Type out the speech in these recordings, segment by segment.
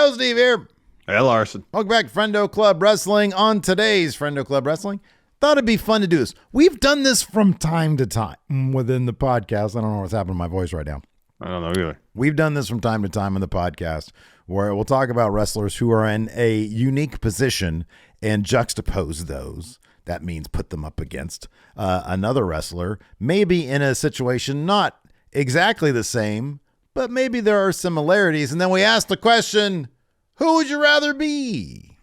Hello, Steve here. Hey, Larson. Welcome back to Friendo Club Wrestling. On today's Friendo Club Wrestling, thought it'd be fun to do this. We've done this from time to time within the podcast. I don't know what's happening to my voice right now. I don't know either. We've done this from time to time in the podcast where we'll talk about wrestlers who are in a unique position and juxtapose those. That means put them up against another wrestler, maybe in a situation not exactly the same, but maybe there are similarities. And then we ask the question, who would you rather be?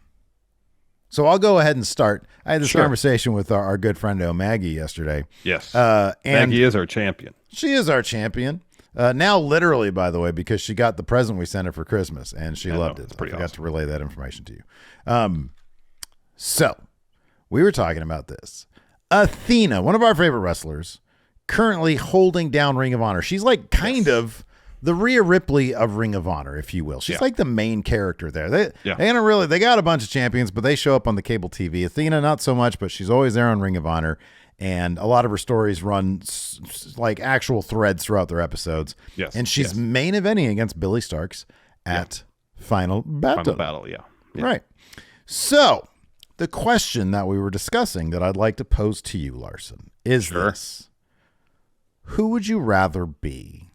So I'll go ahead and start. I had this conversation with our good friend Maggie yesterday. Yes. And Maggie is our champion. She is our champion. Now, literally, by the way, because she got the present we sent her for Christmas, and she loved it. I forgot to relay that information to you. So we were talking about this. Athena, one of our favorite wrestlers, currently holding down Ring of Honor. She's like kind of the Rhea Ripley of Ring of Honor, if you will. She's like the main character there. They got a bunch of champions, but they show up on the cable TV. Athena, not so much, but she's always there on Ring of Honor. And a lot of her stories run like actual threads throughout their episodes. Yes. And she's main eventing against Billy Starks at Final Battle. Final Battle, yeah. Right. So the question that we were discussing that I'd like to pose to you, Larson, is this. Who would you rather be?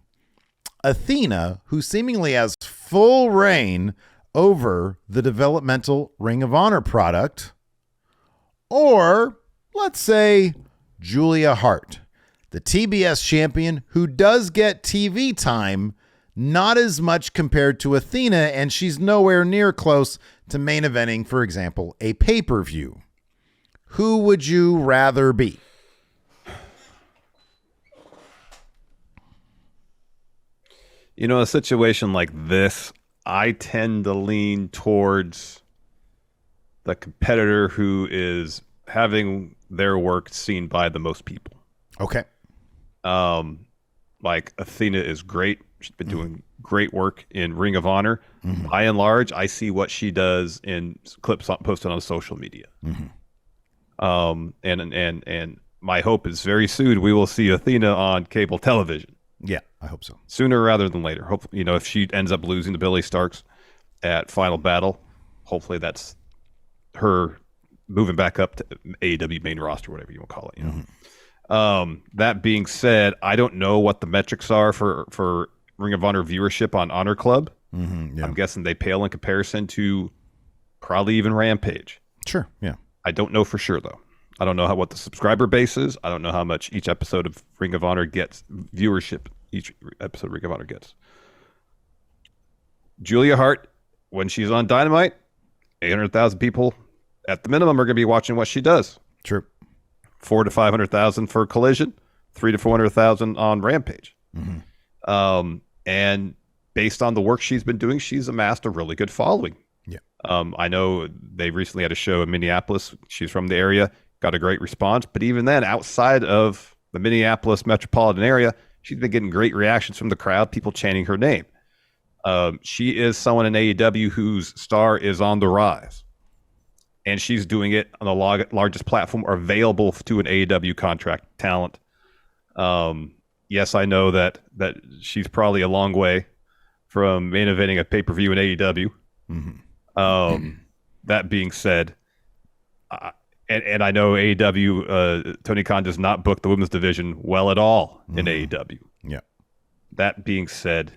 Athena, who seemingly has full reign over the developmental Ring of Honor product, or let's say Julia Hart, the TBS champion who does get TV time, not as much compared to Athena, and she's nowhere near close to main eventing, for example, a pay-per-view. Who would you rather be? You know, a situation like this, I tend to lean towards the competitor who is having their work seen by the most people. Okay. Like Athena is great. She's been doing great work in Ring of Honor. By and large, I see what she does in clips posted on social media. And my hope is very soon we will see Athena on cable television. Yeah, I hope so. Sooner rather than later. Hopefully, if she ends up losing to Billy Starks at Final Battle, hopefully that's her moving back up to AEW main roster, whatever you want to call it. That being said, I don't know what the metrics are for Ring of Honor viewership on Honor Club. I'm guessing they pale in comparison to probably even Rampage. Sure, yeah. I don't know for sure, though. I don't know what the subscriber base is. I don't know how much each episode of Ring of Honor gets viewership. Each episode of Ring of Honor gets. Julia Hart, when she's on Dynamite, 800,000 people at the minimum are going to be watching what she does. True. 400,000 to 500,000 for Collision, 300,000 to 400,000 on Rampage. And based on the work she's been doing, she's amassed a really good following. Yeah. I know they recently had a show in Minneapolis. She's from the area. Got a great response, but even then, outside of the Minneapolis metropolitan area, she's been getting great reactions from the crowd, people chanting her name. She is someone in AEW whose star is on the rise, and she's doing it on the largest platform available to an AEW contract talent. Yes, I know that she's probably a long way from main eventing a pay-per-view in AEW. That being said, And I know AEW, Tony Khan does not book the women's division well at all in AEW. Yeah. That being said,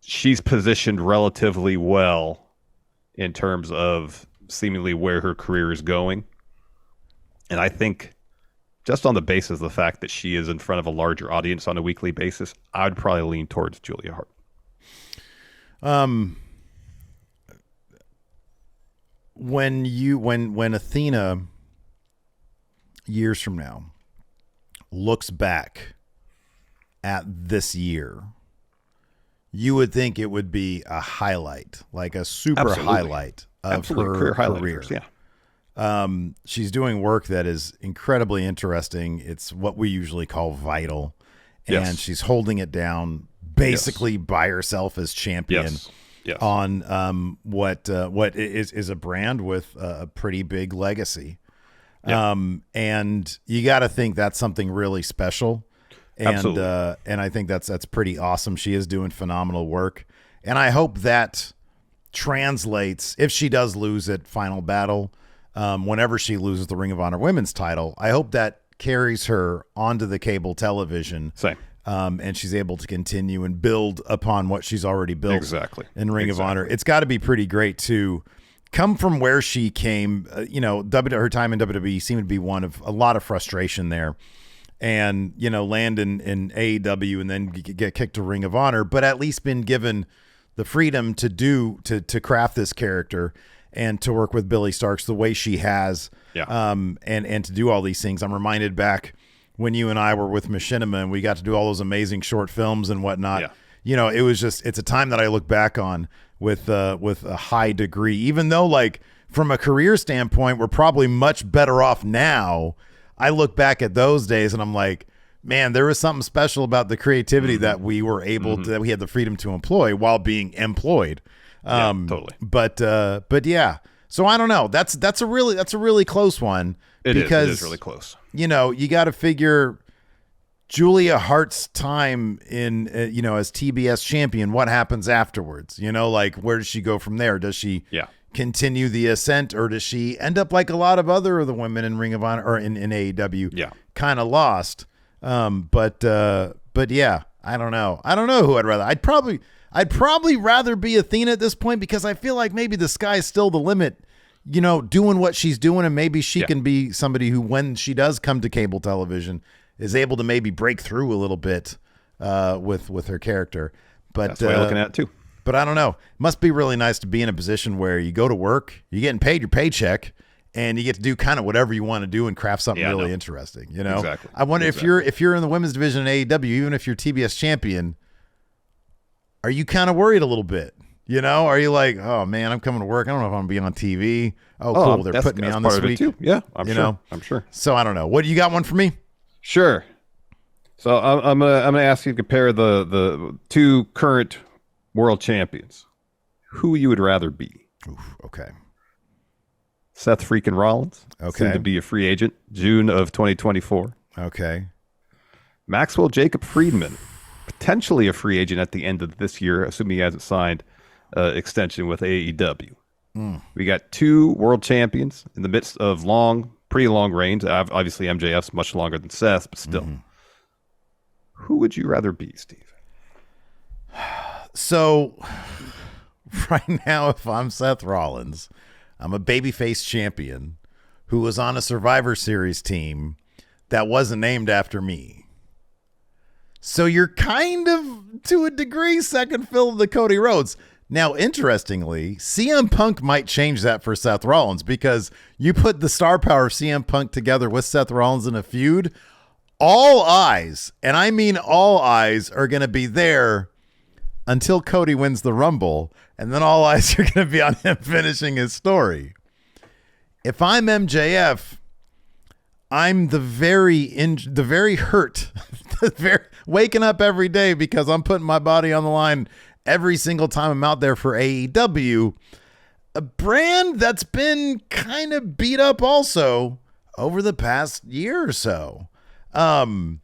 she's positioned relatively well in terms of seemingly where her career is going. And I think just on the basis of the fact that she is in front of a larger audience on a weekly basis, I would probably lean towards Julia Hart. When Athena years from now looks back at this year, you would think it would be a highlight, like a super highlight of her career. She's doing work that is incredibly interesting. It's what we usually call vital, and she's holding it down basically by herself as champion. Yes. On what is a brand with a pretty big legacy. And you got to think that's something really special. And I think that's pretty awesome. She is doing phenomenal work. And I hope that translates, if she does lose at Final Battle, whenever she loses the Ring of Honor Women's title, I hope that carries her onto the cable television. Same. And she's able to continue and build upon what she's already built in Ring of Honor. It's got to be pretty great to come from where she came. Her time in WWE seemed to be one of a lot of frustration there. And, land in AEW and then get kicked to Ring of Honor, but at least been given the freedom to craft this character and to work with Billy Starks the way she has. Yeah. And to do all these things. I'm reminded back when you and I were with Machinima and we got to do all those amazing short films and whatnot. Yeah. It's a time that I look back on with a high degree, even though like from a career standpoint, we're probably much better off now. I look back at those days and I'm like, man, there was something special about the creativity that we were able to, that we had the freedom to employ while being employed. Totally. But yeah, so I don't know. That's a really close one. It is really close. You got to figure Julia Hart's time in, as TBS champion, what happens afterwards, like where does she go from there? Does she continue the ascent, or does she end up like a lot of other of the women in Ring of Honor or in AEW, kind of lost? But yeah, I don't know who I'd rather. I'd probably rather be Athena at this point, because I feel like maybe the sky's still the limit, doing what she's doing, and maybe she can be somebody who, when she does come to cable television, is able to maybe break through a little bit with her character. But that's the way I'm looking at it too. But I don't know. It must be really nice to be in a position where you go to work, you're getting paid your paycheck, and you get to do kind of whatever you want to do and craft something really interesting. Exactly. I wonder if you're in the women's division in AEW, even if you're TBS champion, are you kind of worried a little bit? Are you like, oh man, I'm coming to work, I don't know if I'm gonna be on TV. Oh, cool, they're putting me on this week too. Yeah, I'm sure. So I don't know. What do you got? One for me? Sure. So I'm gonna ask you to compare the two current world champions. Who you would rather be? Oof, okay. Seth freaking Rollins. Okay. Soon to be a free agent, June of 2024. Okay. Maxwell Jacob Friedman, potentially a free agent at the end of this year, assuming he hasn't signed extension with AEW. We got two world champions in the midst of pretty long reigns. Obviously, MJF's much longer than Seth, but still. Who would you rather be, Steve? So, right now, if I'm Seth Rollins, I'm a babyface champion who was on a Survivor Series team that wasn't named after me. So you're kind of, to a degree, second fill of the Cody Rhodes. Now, interestingly, CM Punk might change that for Seth Rollins, because you put the star power of CM Punk together with Seth Rollins in a feud, all eyes, and I mean all eyes, are going to be there until Cody wins the Rumble, and then all eyes are going to be on him finishing his story. If I'm MJF, I'm the very hurt, waking up every day because I'm putting my body on the line every single time I'm out there for AEW, a brand that's been kind of beat up also over the past year or so. Oh,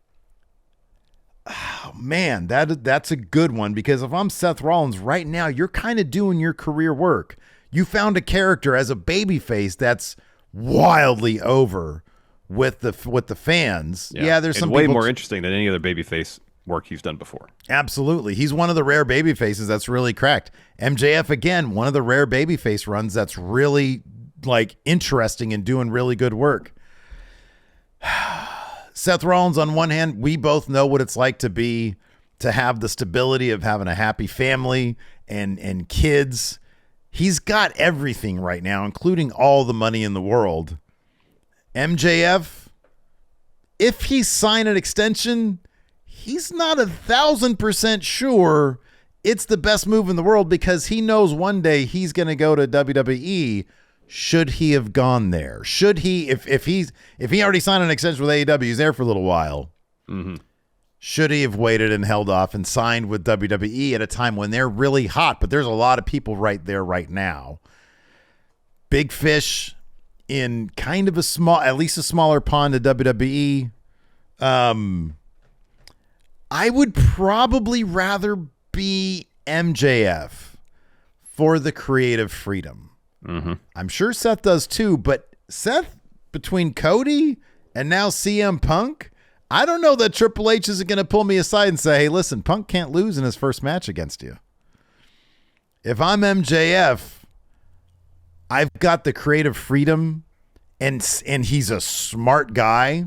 man, that's a good one, because if I'm Seth Rollins right now, you're kind of doing your career work. You found a character as a babyface that's wildly over with the fans. Yeah, there's some way more interesting than any other babyface work he's done before. Absolutely. He's one of the rare babyfaces that's really cracked. MJF, again, one of the rare babyface runs that's really like interesting and doing really good work. Seth Rollins, on one hand, we both know what it's like to have the stability of having a happy family and kids. He's got everything right now, including all the money in the world. MJF, if he signed an extension, he's not 1,000% sure it's the best move in the world, because he knows one day he's going to go to WWE. Should he have gone there? Should he, if he already signed an extension with AEW, he's there for a little while. Should he have waited and held off and signed with WWE at a time when they're really hot? But there's a lot of people right there right now. Big fish in kind of at least a smaller pond to WWE. I would probably rather be MJF for the creative freedom. Mm-hmm. I'm sure Seth does too, but Seth, between Cody and now CM Punk, I don't know that Triple H is going to pull me aside and say, hey, listen, Punk can't lose in his first match against you. If I'm MJF, I've got the creative freedom, and he's a smart guy.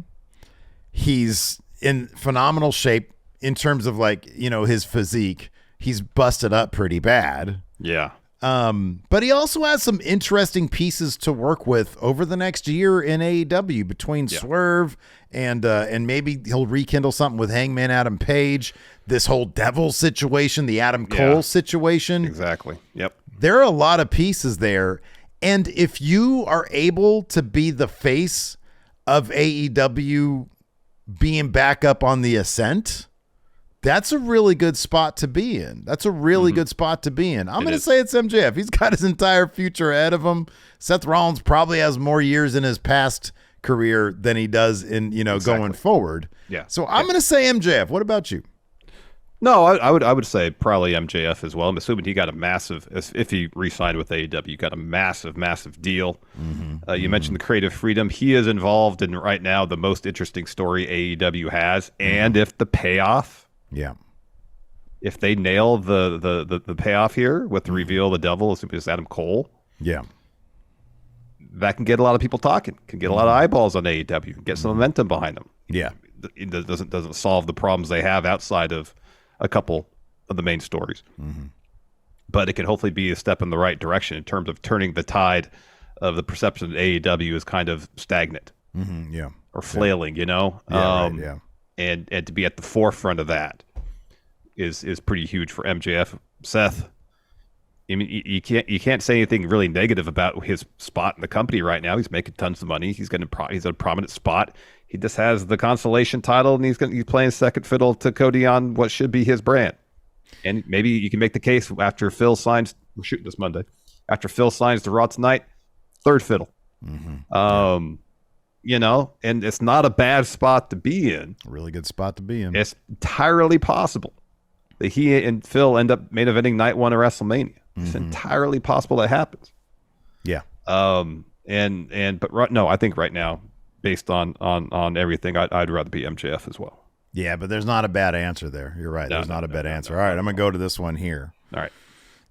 He's in phenomenal shape in terms of his physique. He's busted up pretty bad. Yeah. But he also has some interesting pieces to work with over the next year in AEW between Swerve and maybe he'll rekindle something with Hangman Adam Page. This whole Devil situation, the Adam Cole situation. Exactly. Yep. There are a lot of pieces there. And if you are able to be the face of AEW being back up on the ascent, that's a really good spot to be in. That's a really good spot to be in. I'm going to say it's MJF. He's got his entire future ahead of him. Seth Rollins probably has more years in his past career than he does in, going forward. Yeah. So I'm going to say MJF. What about you? No, I would say probably MJF as well. I'm assuming he got a massive, if he re-signed with AEW, got a massive deal. You mentioned the creative freedom. He is involved in right now the most interesting story AEW has, and if the payoff, if they nail the payoff here with the reveal of the Devil as Adam Cole, that can get a lot of people talking, can get a lot of eyeballs on AEW, get some momentum behind them. It doesn't solve the problems they have outside of a couple of the main stories, but it can hopefully be a step in the right direction in terms of turning the tide of the perception that AEW is kind of stagnant, or flailing, and to be at the forefront of that is pretty huge for MJF. Seth, I mean, you can't say anything really negative about his spot in the company right now. He's making tons of money. He's a prominent spot. He just has the consolation title, and he's playing second fiddle to Cody on what should be his brand. And maybe you can make the case after Phil signs. We're shooting this Monday. After Phil signs the Raw tonight, third fiddle. And it's not a bad spot to be in. A really good spot to be in. It's entirely possible that he and Phil end up main eventing night one of WrestleMania. It's entirely possible that happens. Yeah. I think right now, based on everything, I'd rather be MJF as well. Yeah, but there's not a bad answer there. You're right. There's not a bad answer. All right, I'm going to go to this one here. All right.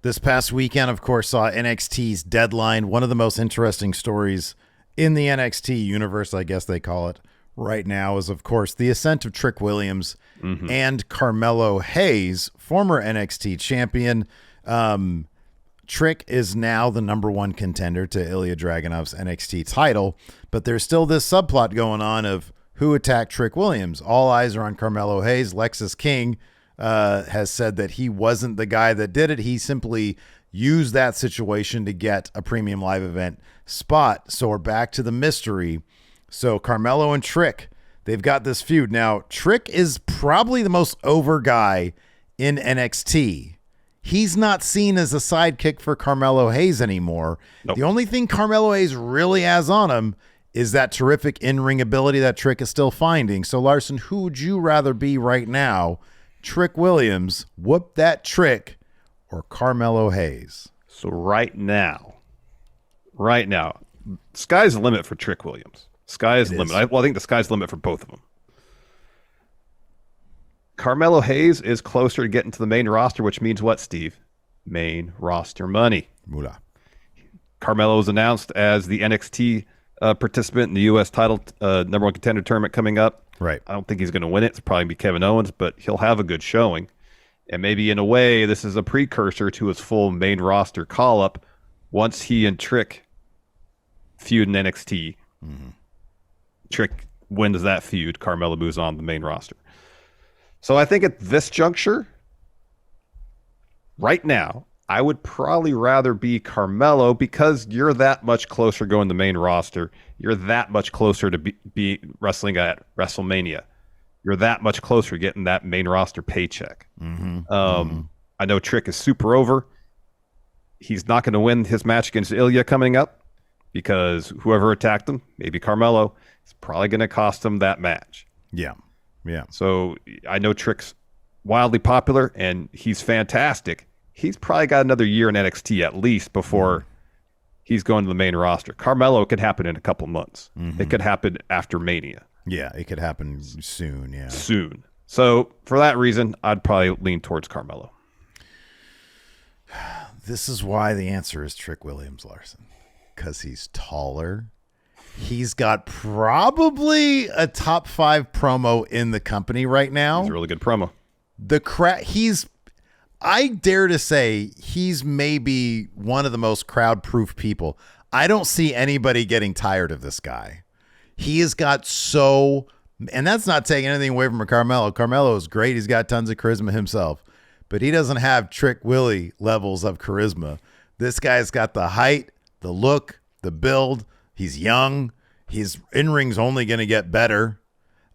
This past weekend, of course, saw NXT's Deadline, one of the most interesting stories in the NXT universe, I guess they call it right now, is, of course, the ascent of Trick Williams and Carmelo Hayes, former NXT champion. Trick is now the number one contender to Ilya Dragunov's NXT title, but there's still this subplot going on of who attacked Trick Williams. All eyes are on Carmelo Hayes. Lexus King has said that he wasn't the guy that did it. He simply used that situation to get a premium live event spot. So we're back to the mystery. So Carmelo and Trick, they've got this feud. Now, Trick is probably the most over guy in NXT. He's not seen as a sidekick for Carmelo Hayes anymore. Nope. The only thing Carmelo Hayes really has on him is that terrific in-ring ability that Trick is still finding. So, Larson, who would you rather be right now? Trick Williams, whoop that Trick, or Carmelo Hayes? So right now, sky's the limit for Trick Williams. Sky is the limit. I think the sky's the limit for both of them. Carmelo Hayes is closer to getting to the main roster, which means what, Steve? Main roster money. Moolah. Carmelo is announced as the NXT participant in the U.S. title number one contender tournament coming up. Right. I don't think he's going to win it. It's probably be Kevin Owens, but he'll have a good showing. And maybe in a way, this is a precursor to his full main roster call-up once he and Trick feud in NXT. Trick wins that feud. Carmelo moves on to the main roster. So I think at this juncture, right now, I would probably rather be Carmelo because you're that much closer going to the main roster. You're that much closer to be wrestling at WrestleMania. You're that much closer getting that main roster paycheck. I know Trick is super over. He's not going to win his match against Ilya coming up because whoever attacked him, maybe Carmelo, is probably going to cost him that match. Yeah. So I know Trick's wildly popular and he's fantastic. he's probably got another year in NXT at least before he's going to the main roster. Carmelo could happen in a couple months. It could happen after Mania. Yeah, it could happen soon. Yeah, soon. So for that reason, I'd probably lean towards Carmelo. This is why the answer is Trick Williams, Larson, because he's taller. He's got probably a top 5 promo in the company right now. He's a really good promo. I dare to say he's maybe one of the most crowd-proof people. I don't see anybody getting tired of this guy. He has got and that's not taking anything away from Carmelo. Carmelo is great. He's got tons of charisma himself, but he doesn't have Trick Willie levels of charisma. This guy's got the height, the look, the build. He's young. His in-ring's only going to get better.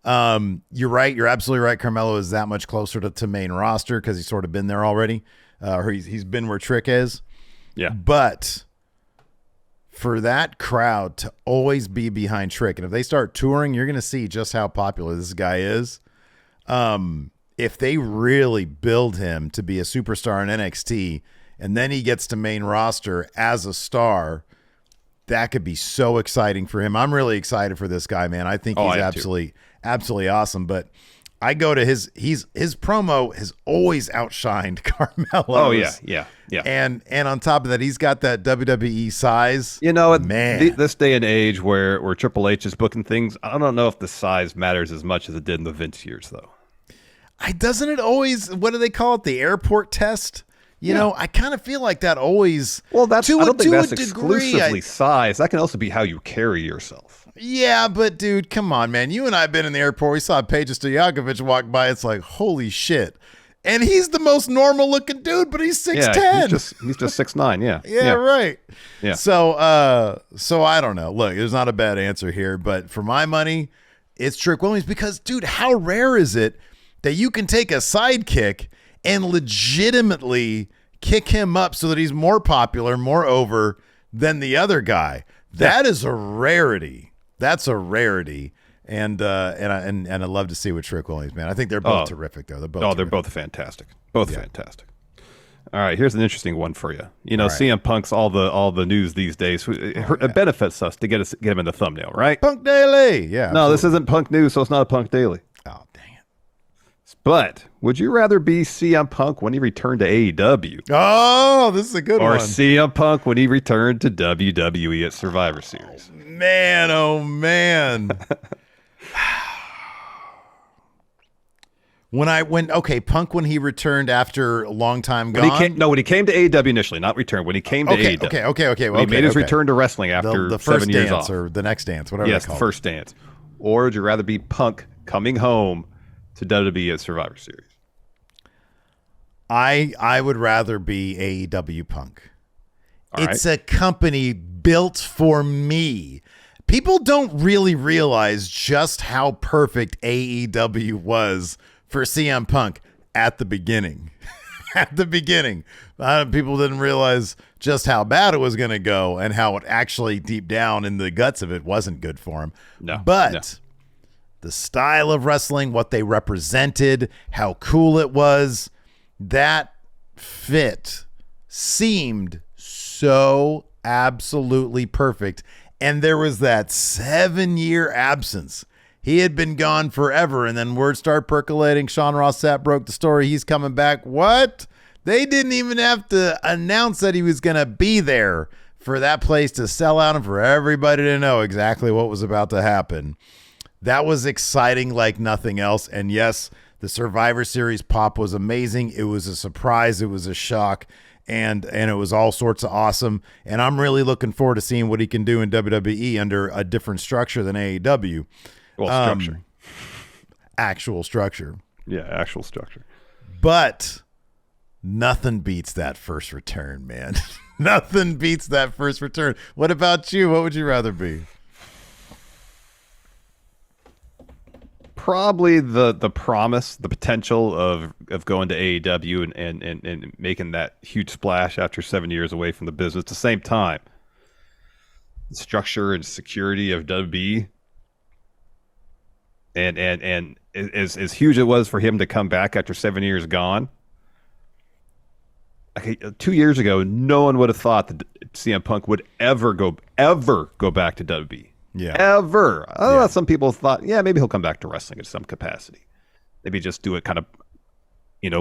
You're right. You're absolutely right. Carmelo is that much closer to main roster because he's sort of been there already. Or he's been where Trick is. Yeah. But for that crowd to always be behind Trick, and if they start touring, you're going to see just how popular this guy is. If they really build him to be a superstar in NXT, and then he gets to main roster as a star, that could be so exciting for him. I'm really excited for this guy, man. I think he's absolutely awesome. But I go to his promo has always outshined Carmelo. Oh yeah. And on top of that, he's got that WWE size. You know, man, this day and age where Triple H is booking things, I don't know if the size matters as much as it did in the Vince years, though. Doesn't it always? What do they call it? The airport test. You know, I kind of feel like that always. Well, I don't think that's exclusively size. That can also be how you carry yourself. Yeah, but dude, come on, man. You and I have been in the airport. We saw Peja Stojakovic walk by. It's like, holy shit. And he's the most normal looking dude, but he's 6'10". Yeah, he's just 6'9", yeah. Yeah, right. Yeah. So I don't know. Look, there's not a bad answer here, but for my money, it's Trick Williams because, dude, how rare is it that you can take a sidekick and legitimately kick him up so that he's more popular, more over than the other guy? That is a rarity. That's a rarity. And I love to see what Trick Williams, man. I think they're both terrific, though. They're both fantastic. Fantastic. All right, here's an interesting one for you. You know, CM Punk's all the news these days. It benefits us to get him in the thumbnail, right? Punk Daily. Yeah. No, this isn't Punk News, so it's not a Punk Daily. Oh, dang it. But would you rather be CM Punk when he returned to AEW? Oh, this is a good one. Or CM Punk when he returned to WWE at Survivor Series? Oh, man. Punk when he returned after a long time gone. When he came to AEW initially, not returned. When he came to AEW. Okay. When he made his return to wrestling after the first 7 years dance off. or the next dance, whatever. Yes, the first dance. Or would you rather be Punk coming home to WWE at Survivor Series? I would rather be AEW Punk. It's a company built for me. People don't really realize just how perfect AEW was for CM Punk at the beginning. People didn't realize just how bad it was going to go and how it actually deep down in the guts of it wasn't good for him. But the style of wrestling, what they represented, how cool it was, that fit seemed so absolutely perfect. And there was that 7-year absence. He had been gone forever, and then word started percolating. Sean Ross Sapp broke the story. He's coming back. What? They didn't even have to announce that he was going to be there for that place to sell out and for everybody to know exactly what was about to happen. That was exciting like nothing else. And yes, the Survivor Series pop was amazing. It was a surprise. It was a shock. And it was all sorts of awesome. And I'm really looking forward to seeing what he can do in WWE under a different structure than AEW. Well, structure. Actual structure. Yeah, actual structure. But nothing beats that first return, man. Nothing beats that first return. What about you? What would you rather be? Probably the promise, the potential of going to AEW and making that huge splash after 7 years away from the business. At the same time, the structure and security of WWE and as huge it was for him to come back after 7 years gone, 2 years ago, no one would have thought that CM Punk would ever go back to WWE. Yeah. Ever. Oh, some people thought, maybe he'll come back to wrestling in some capacity. Maybe just do it kind of,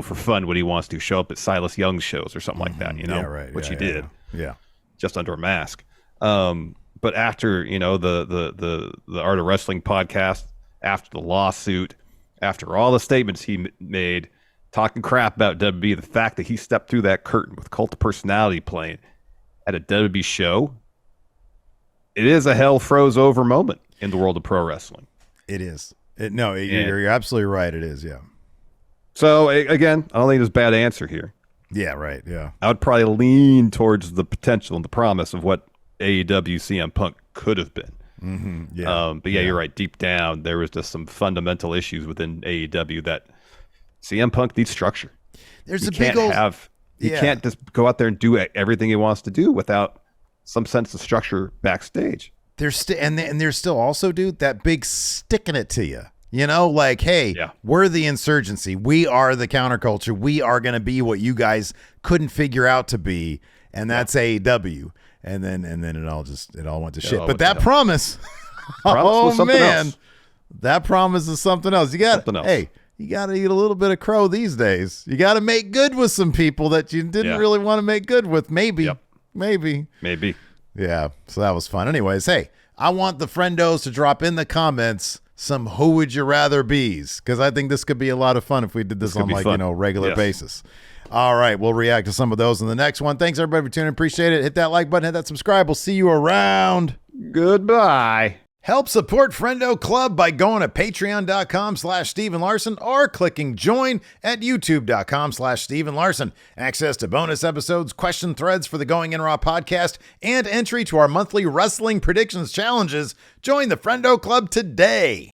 for fun when he wants to, show up at Silas Young's shows or something like that, which he did. Yeah. Just under a mask. But after, the Art of Wrestling podcast, after the lawsuit, after all the statements he made, talking crap about WWE, the fact that he stepped through that curtain with Cult of Personality playing at a WWE show, it is a hell froze over moment in the world of pro wrestling. It is. You're absolutely right. It is, yeah. So, again, I don't think there's a bad answer here. Yeah, right, yeah. I would probably lean towards the potential and the promise of what AEW CM Punk could have been. Mm-hmm. Yeah. But you're right. Deep down, there was just some fundamental issues within AEW that CM Punk needs structure. There's you a big old... You can't just go out there and do everything he wants to do without some sense of structure backstage. There's there's still also, dude, that big sticking it to you. Like, hey, we're the insurgency. We are the counterculture. We are going to be what you guys couldn't figure out to be, and that's AEW. And then it all went to shit. But that promise, oh man, that promise is something else. You got you got to eat a little bit of crow these days. You got to make good with some people that you didn't really want to make good with. Maybe. Yeah. So that was fun. Anyways, hey, I want the friendos to drop in the comments some who would you rather be's, because I think this could be a lot of fun if we did this on regular basis. All right, we'll react to some of those in the next one. Thanks everybody for tuning in. Appreciate it. Hit that like button, hit that subscribe. We'll see you around. Goodbye. Help support Friendo Club by going to patreon.com/Steven Larson or clicking join at youtube.com/Steven Larson. Access to bonus episodes, question threads for the Going In Raw podcast, and entry to our monthly wrestling predictions challenges. Join the Friendo Club today.